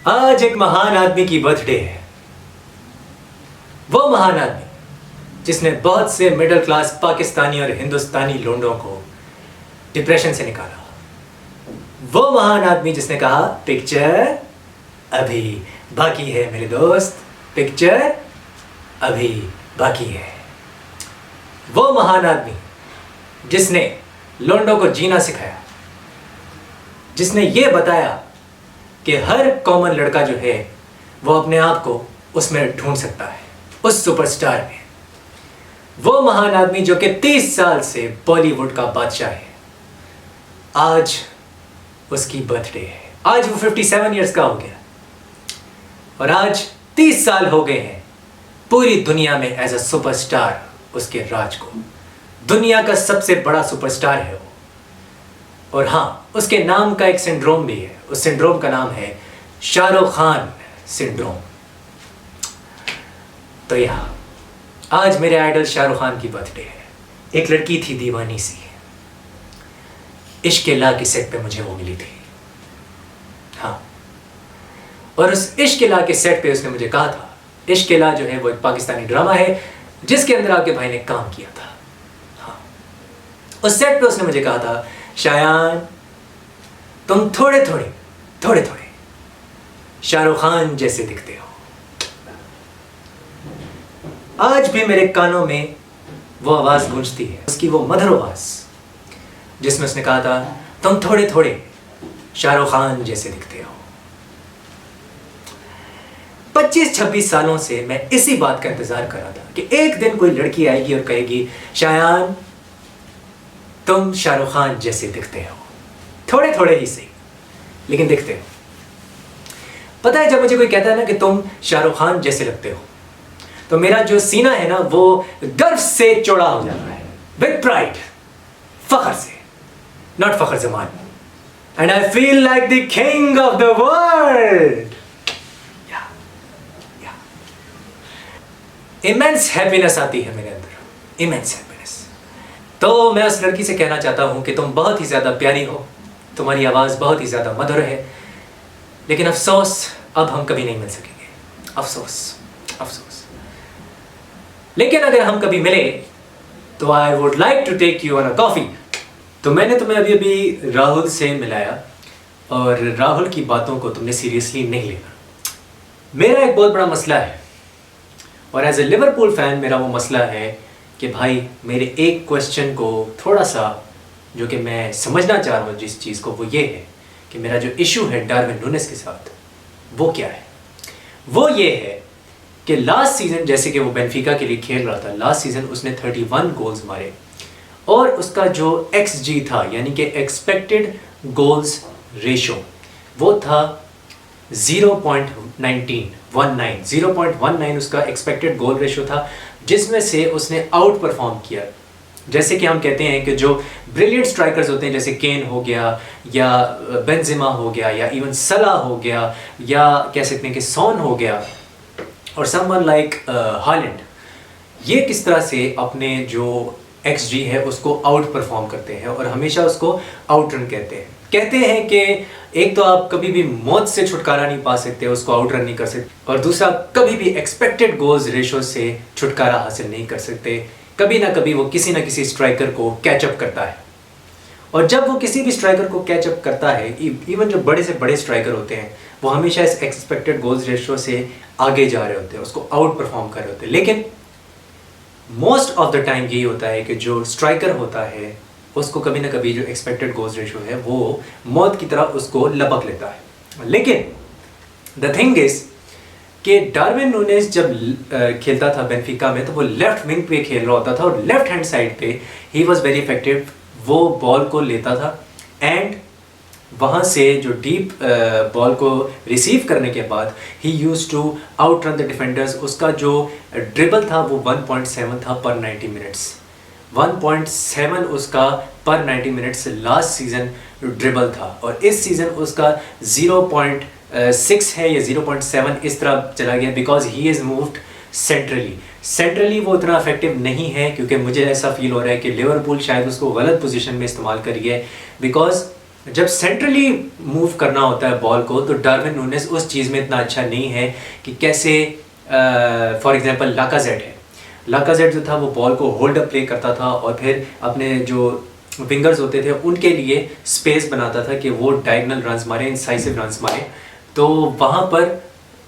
आज एक महान आदमी की बर्थडे है। वो महान आदमी जिसने बहुत से मिडिल क्लास पाकिस्तानी और हिंदुस्तानी लोंडों को डिप्रेशन से निकाला। वो महान आदमी जिसने कहा पिक्चर अभी बाकी है मेरे दोस्त, पिक्चर अभी बाकी है। वो महान आदमी जिसने लोंडों को जीना सिखाया, जिसने ये बताया कि हर कॉमन लड़का जो है वो अपने आप को उसमें ढूंढ सकता है, उस सुपरस्टार में। वो महान आदमी जो कि 30 साल से बॉलीवुड का बादशाह है, आज उसकी बर्थडे है। आज वो 57 इयर्स का हो गया और आज 30 साल हो गए हैं पूरी दुनिया में एज अ सुपरस्टार उसके राज को। दुनिया का सबसे बड़ा सुपरस्टार है वो। और हाँ, उसके नाम का एक सिंड्रोम भी है। उस सिंड्रोम का नाम है शाहरुख खान सिंड्रोम। तो यहाँ आज मेरे आइडल शाहरुख खान की बर्थडे है। एक लड़की थी दीवानी सी, इश्क ला के सेट पे मुझे वो मिली थी। हाँ, और उस इश्क ला के सेट पे उसने मुझे कहा था, इश्क ला जो है वो एक पाकिस्तानी ड्रामा है जिसके अंदर आपके भाई ने काम किया था। हाँ, उस सेट पे उसने मुझे कहा था, शायान तुम थोड़े थोड़े शाहरुख खान जैसे दिखते हो। आज भी मेरे कानों में वो आवाज गूंजती है, उसकी वो मधुर आवाज जिसमें उसने कहा था, तुम थोड़े शाहरुख खान जैसे दिखते हो। 25-26 सालों से मैं इसी बात का इंतजार कर रहा था कि एक दिन कोई लड़की आएगी और कहेगी, शायान तुम शाहरुख खान जैसे दिखते हो। थोड़े ही सही, लेकिन दिखते हो। पता है, जब मुझे कोई कहता है ना कि तुम शाहरुख खान जैसे लगते हो, तो मेरा जो सीना है ना वो गर्व से चौड़ा हो जाता है, विद प्राइड, फखर से, not Fakhar Zaman. And I feel like the king of the world. Immense happiness आती है मेरे अंदर, इमेंस हैप्पीनेस। तो मैं उस लड़की से कहना चाहता हूं कि तुम बहुत ही ज्यादा प्यारी हो, तुम्हारी आवाज बहुत ही ज्यादा मधुर है, लेकिन अफसोस अब हम कभी नहीं मिल सकेंगे। अफसोस। लेकिन अगर हम कभी मिले तो I would like to take you on a coffee. तो मैंने तुम्हें अभी राहुल से मिलाया और राहुल की बातों को तुमने सीरियसली नहीं लेना। मेरा एक बहुत बड़ा मसला है और एज ए लिवरपूल फैन मेरा वो मसला है कि भाई मेरे एक क्वेश्चन को थोड़ा सा, जो कि मैं समझना चाह रहा हूँ जिस चीज़ को, वो ये है कि मेरा जो इशू है डार्विन नूनेस के साथ, वो क्या है। वो ये है कि लास्ट सीजन जैसे कि वो बेनफिका के लिए खेल रहा था, लास्ट सीजन उसने 31 गोल्स मारे और उसका जो XG था, यानी कि एक्सपेक्टेड गोल्स रेशो, वो था 0.19 उसका एक्सपेक्टेड गोल रेशो था, जिसमें से उसने आउट परफॉर्म किया। जैसे कि हम कहते हैं कि जो ब्रिलियंट स्ट्राइकर्स होते हैं, जैसे केन हो गया या बेंजेमा हो गया या इवन सला हो गया या कह सकते हैं कि सॉन हो गया और समवन लाइक हॉलैंड, ये किस तरह से अपने जो XG है उसको आउट परफॉर्म करते हैं और हमेशा उसको आउट रन कहते हैं कि एक तो आप कभी भी मौत से छुटकारा नहीं पा सकते, उसको आउट रन नहीं कर सकते, और दूसरा कभी भी एक्सपेक्टेड गोल्स रेशो से छुटकारा हासिल नहीं कर सकते। कभी ना कभी वो किसी ना किसी स्ट्राइकर को कैचअप करता है, और जब वो किसी भी स्ट्राइकर को कैचअप करता है, इवन जो बड़े से बड़े स्ट्राइकर होते हैं, वो हमेशा इस एक्सपेक्टेड गोल्स रेशो से आगे जा रहे होते हैं, उसको आउट परफॉर्म कर रहे होते हैं। लेकिन मोस्ट ऑफ द टाइम यही होता है कि जो स्ट्राइकर होता है उसको कभी ना कभी जो एक्सपेक्टेड गोल्स रेशो है वो मौत की तरह उसको लपक लेता है। लेकिन द थिंग इज कि डार्विन नूनेस जब खेलता था बेनफिका में, तो वो लेफ्ट विंग पे खेल रहा होता था और लेफ्ट हैंड साइड पे ही वॉज वेरी इफेक्टिव। वो बॉल को लेता था एंड वहाँ से जो डीप बॉल को रिसीव करने के बाद ही use to outrun the defenders. उसका जो ड्रिबल था वो 1.7 था पर 90 मिनट्स, 1.7 उसका पर 90 मिनट्स लास्ट सीजन ड्रिबल था, और इस सीजन उसका 0.6 है या 0.7 इस तरह चला गया, because he is moved centrally वो उतना इफेक्टिव नहीं है, क्योंकि मुझे ऐसा फील हो रहा है कि लिवरपूल शायद उसको गलत पोजीशन में इस्तेमाल करी है, बिकॉज जब सेंट्रली मूव करना होता है बॉल को, तो डार्विन नूनेस उस चीज़ में इतना अच्छा नहीं है कि कैसे फॉर एग्जांपल लाकाजेट है। लाकाजेट जो था वो बॉल को होल्ड अप प्ले करता था और फिर अपने जो विंगर्स होते थे उनके लिए स्पेस बनाता था कि वो डायगोनल रन्स मारे, इंसाइसिव रन्स मारे। तो वहाँ पर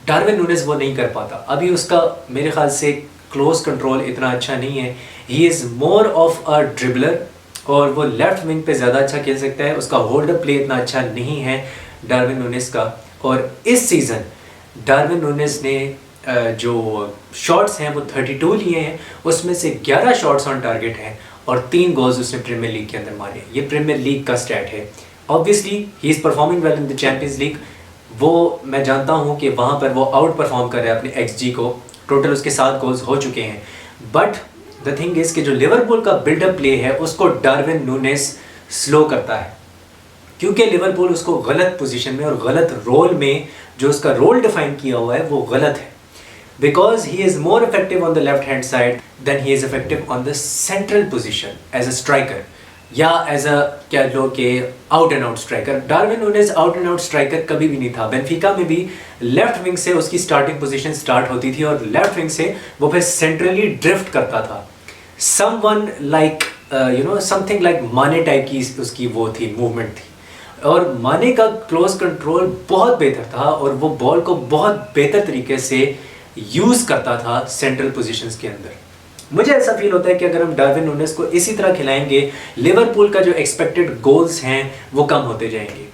डार्विन नूनेस वो नहीं कर पाता। अभी उसका मेरे ख्याल से क्लोज कंट्रोल इतना अच्छा नहीं है। ही is more of a dribbler और वो लेफ्ट विंग पे ज़्यादा अच्छा खेल सकता है। उसका होल्ड अप प्ले इतना अच्छा नहीं है डार्विन नूनेस का। और इस सीज़न डार्विन नूनेस ने जो शॉट्स हैं वो 32 लिए हैं, उसमें से 11 शॉट्स ऑन टारगेट हैं और 3 गोल्स उसने प्रीमियर लीग के अंदर मारे। ये प्रीमियर लीग का स्टैट है। Obviously he is performing well in the champions league. वो मैं जानता हूँ कि वहाँ पर वो आउट परफॉर्म कर रहा है अपने XG को। टोटल उसके 7 गोल्स हो चुके हैं। बट द थिंग इज़ कि जो लिवरपूल का बिल्डअप प्ले है उसको डार्विन नूनेस स्लो करता है, क्योंकि लिवरपूल उसको गलत पोजीशन में और गलत रोल में, जो उसका रोल डिफाइन किया हुआ है वो गलत है। Because he is more effective on the left hand side than he is effective on the central position as a striker या एज अ क्या लो कि out and out striker. Darwin Nunez out and out striker कभी भी नहीं था। Benfica में भी लेफ्ट विंग से उसकी स्टार्टिंग पोजीशन स्टार्ट होती थी और लेफ्ट विंग से वो फिर सेंट्रली ड्रिफ्ट करता था। समवन लाइक समथिंग लाइक माने टाइप की उसकी वो थी, मूवमेंट थी। और माने का क्लोज कंट्रोल बहुत बेहतर था और वो बॉल को बहुत बेहतर तरीके से यूज़ करता था सेंट्रल पोजीशंस के अंदर। मुझे ऐसा फील होता है कि अगर हम डार्विन नूनेस को इसी तरह खिलाएंगे, लिवरपूल का जो एक्सपेक्टेड गोल्स हैं वो कम होते जाएंगे।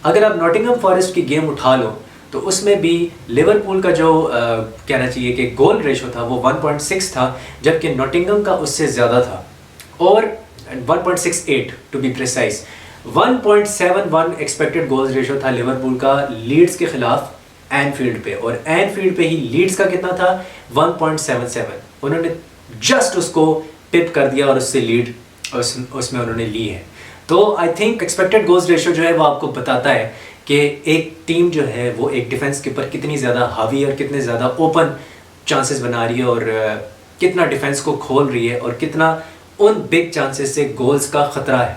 अगर आप नॉटिंघम फॉरेस्ट की गेम उठा लो तो उसमें भी लिवरपूल का जो कहना चाहिए कि गोल रेशो था वो 1.6 था, जबकि नॉटिंघम का उससे ज़्यादा था और 1.68 to be precise. 1.71 expected goals ratio था लिवरपूल का लीड्स के खिलाफ एनफील्ड पे, और एनफील्ड पे ही लीड्स का कितना था 1.77। उन्होंने जस्ट उसको पिप कर दिया और उससे लीड उसमें उन्होंने ली है। तो I think expected goals ratio जो है वो आपको बताता है कि एक टीम जो है वो एक डिफेंस के ऊपर कितनी ज़्यादा हावी और कितने ज़्यादा ओपन चांसेस बना रही है और कितना डिफेंस को खोल रही है और कितना उन बिग चांसेस से गोल्स का ख़तरा है।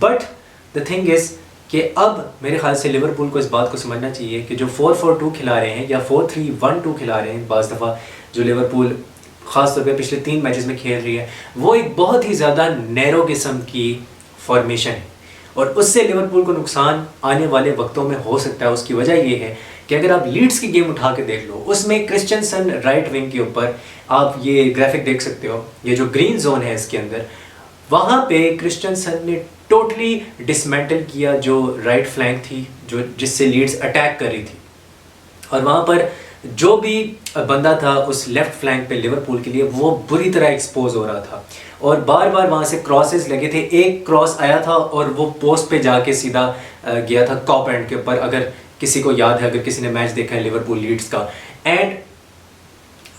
बट द थिंग इज़ कि अब मेरे ख्याल से लिवरपूल को इस बात को समझना चाहिए कि जो 4-4-2 खिला रहे हैं या 4-3-1-2 खिला रहे हैं, बाज़ दफ़ा जो लिवरपूल ख़ास तौर पे पिछले 3 मैचेस में खेल रही है, वो एक बहुत ही ज़्यादा नैरो किस्म की फॉर्मेशन है और उससे लिवरपूल को नुकसान आने वाले वक्तों में हो सकता है। उसकी वजह ये है कि अगर आप लीड्स की गेम उठा के देख लो, उसमें क्रिश्चियनसन राइट विंग के ऊपर आप ये ग्राफिक देख सकते हो, ये जो ग्रीन जोन है इसके अंदर, वहाँ पे क्रिश्चियनसन ने टोटली डिसमेंटल किया जो राइट फ्लैंक थी जो जिससे लीड्स अटैक कर रही थी। और वहाँ पर जो भी बंदा था उस लेफ़्ट फ्लैंक पे लिवरपूल के लिए, वो बुरी तरह एक्सपोज हो रहा था और बार बार वहाँ से क्रॉसेस लगे थे। एक क्रॉस आया था और वो पोस्ट पे जाके सीधा गया था कॉप एंड के ऊपर, अगर किसी को याद है, अगर किसी ने मैच देखा है लिवरपूल लीड्स का। एंड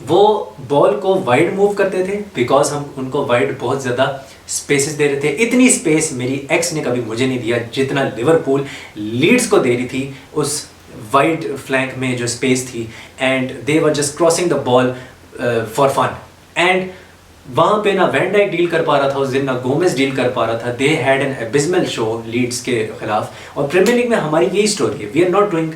वो बॉल को वाइड मूव करते थे बिकॉज हम उनको वाइड बहुत ज़्यादा स्पेसेस दे रहे थे। इतनी स्पेस मेरी एक्स ने कभी मुझे नहीं दिया जितना लिवरपूल लीड्स को दे रही थी उस वाइड फ्लैंक में जो स्पेस थी। And they were just crossing the ball for fun. And वहाँ पे ना वैन डाइक डील कर पा रहा था उस दिन, ना गोमेज डील कर पा रहा था। They had an abysmal show Leeds के खिलाफ। और प्रीमियर लीग में हमारी यही स्टोरी है, we are not doing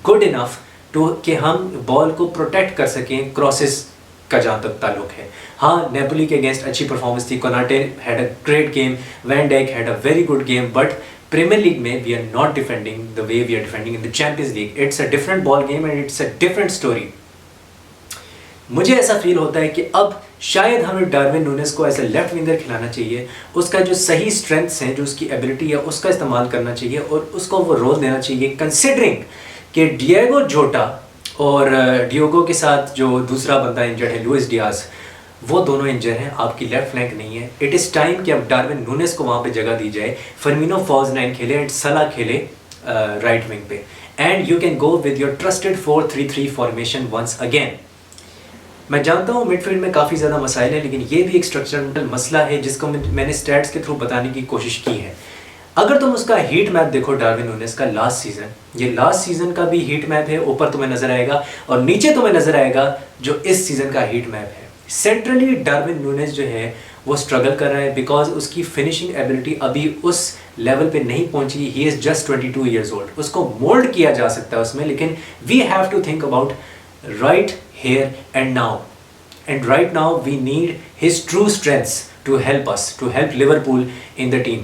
good enough to कि हम बॉल को प्रोटेक्ट कर सकें क्रॉसेस का जहाँ तक ताल्लुक है। हाँ, नेपोली के अगेंस्ट अच्छी परफॉर्मेंस थी, Konate had a great game, van Dijk had a very good game, but premier league में we are not defending the way we are defending in the champions league. It's a different ball game and it's a different story. मुझे ऐसा feel होता है कि अब शायद हमें Darwin Nunes को ऐसे लेफ्ट विंगर खिलाना चाहिए। उसका जो सही स्ट्रेंथ्स हैं, जो उसकी एबिलिटी है, उसका इस्तेमाल करना चाहिए और उसको वो रोल देना चाहिए, कंसिडरिंग कि डिएगो जोटा और डियोगो के साथ जो दूसरा बंदा इंजर्ड है लुइस डियाज, वो दोनों इंजर हैं, आपकी लेफ्ट फ्लैंक नहीं है। इट इज़ टाइम कि अब डार्विन नूनेस को वहाँ पे जगह दी जाए। फर्मिनो फॉल्स 9 खेले एंड सला खेले राइट विंग पे, and you can go with your trusted 4-3-3 formation once again. मैं जानता हूँ मिडफील्ड में काफ़ी ज़्यादा मसाइल है, लेकिन ये भी एक स्ट्रक्चरल मसला है जिसको मैंने स्टैट्स के थ्रू बताने की कोशिश की है। अगर तुम उसका हीट मैप देखो डार्विन नूनेस का लास्ट सीज़न, ये लास्ट सीज़न का भी हीट मैप है, ऊपर तुम्हें नज़र आएगा और नीचे तुम्हें नज़र आएगा जो इस सीज़न का हीट मैप है। सेंट्रली डार्विन नूनेज जो है वो स्ट्रगल कर रहा है बिकॉज उसकी फिनिशिंग एबिलिटी अभी उस लेवल पे नहीं पहुंची। He is just 22 years old. उसको मोल्ड किया जा सकता है उसमें, लेकिन we have to think about right here and now. And right now we need his true strengths to help us, to help Liverpool in the team.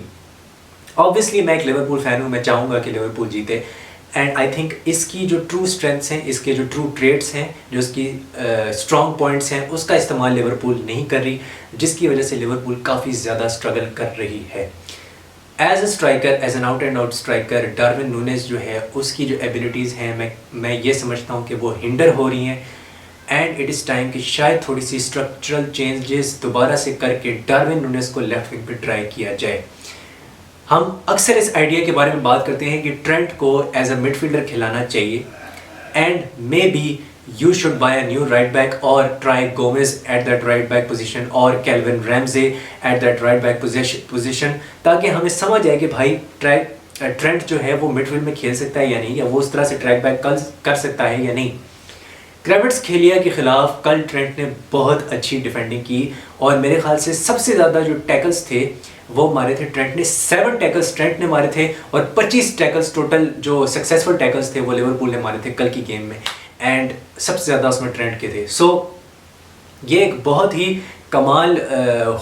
Obviously मैं एक Liverpool fan हूँ, मैं चाहूँगा कि लिवरपूल जीते। एंड आई थिंक इसकी जो true strengths हैं, इसके जो ट्रू ट्रेड्स हैं, जो इसकी स्ट्रॉन्ग पॉइंट्स हैं, उसका इस्तेमाल लिवरपूल नहीं कर रही, जिसकी वजह से लिवरपूल काफ़ी ज़्यादा स्ट्रगल कर रही है। As a striker, as an out and out striker, Darwin Nunez जो है उसकी जो एबिलिटीज़ हैं मैं ये समझता हूँ कि वो हिंडर हो रही हैं। एंड इट इज़ टाइम कि शायद थोड़ी सी स्ट्रक्चरल चेंजेस दोबारा से करके डार्विन नूनेज को लेफ्ट विंग पे ट्राई किया जाए। हम अक्सर इस आइडिया के बारे में बात करते हैं कि ट्रेंट को एज अ मिडफील्डर खिलाना चाहिए and maybe you should buy a new right back और try Gomez at that right back position और Calvin Ramsay at that right back position, ताकि हमें समझ आए कि भाई ट्रेंट जो है वो मिडफील्ड में खेल सकता है या नहीं, या वो उस तरह से ट्रैक बैक कर सकता है या नहीं। क्रेविट्सखेलिया के खिलाफ कल ट्रेंट ने बहुत अच्छी डिफेंडिंग की और मेरे ख्याल से सबसे ज़्यादा जो टैकल्स थे वो मारे थे ट्रेंट ने। 7 टैकल्स ट्रेंट ने मारे थे और 25 टैकल्स टोटल जो सक्सेसफुल टैकल्स थे वो लिवरपूल ने मारे थे कल की गेम में, एंड सबसे ज़्यादा उसमें ट्रेंट के थे। सो ये एक बहुत ही कमाल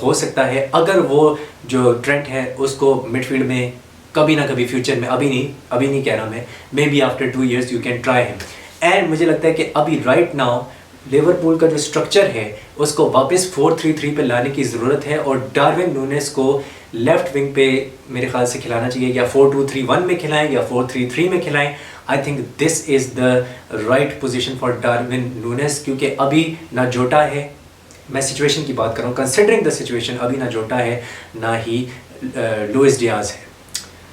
हो सकता है अगर वो जो ट्रेंट है उसको मिडफील्ड में कभी ना कभी फ्यूचर में, अभी नहीं कह रहा मैं, may be after 2 years you can try him. And मुझे लगता है कि अभी राइट नाउ लिवरपूल का जो स्ट्रक्चर है उसको वापस 4-3-3 पे लाने की ज़रूरत है और डार्विन नूनेज को लेफ्ट विंग पे मेरे ख्याल से खिलाना चाहिए, या 4-2-3-1 में खिलाएं या 4-3-3 में खिलाएं। I think this is the right position for Darwin Nunez, क्योंकि अभी ना जोटा है, मैं सिचुएशन की बात कर रहा हूँ, कंसिडरिंग द सिचुएशन, अभी ना जोटा है ना ही लुइस डियाज है।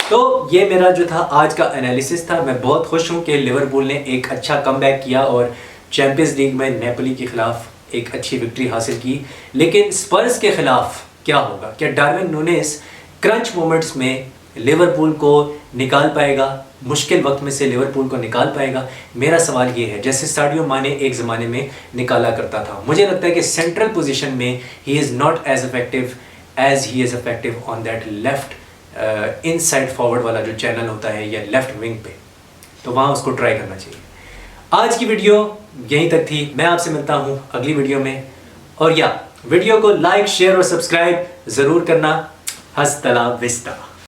तो ये मेरा जो था आज का एनालिसिस था। मैं बहुत खुश हूँ कि लिवरपूल ने एक अच्छा कमबैक किया और चैंपियंस लीग में नेपोली के खिलाफ एक अच्छी विक्ट्री हासिल की। लेकिन स्पर्स के खिलाफ क्या होगा? क्या डार्विन नूनेज क्रंच मोमेंट्स में लिवरपूल को निकाल पाएगा, मुश्किल वक्त में से लिवरपूल को निकाल पाएगा? मेरा सवाल ये है, जैसे साडियो माने एक ज़माने में निकाला करता था। मुझे लगता है कि सेंट्रल पोजीशन में he is not as effective as he is effective on that left inside forward वाला जो चैनल होता है या लेफ्ट विंग पे, तो वहाँ उसको ट्राई करना चाहिए। आज की वीडियो यहीं तक थी। मैं आपसे मिलता हूँ अगली वीडियो में, और या वीडियो को लाइक, शेयर और सब्सक्राइब ज़रूर करना। हस्तला विस्ता।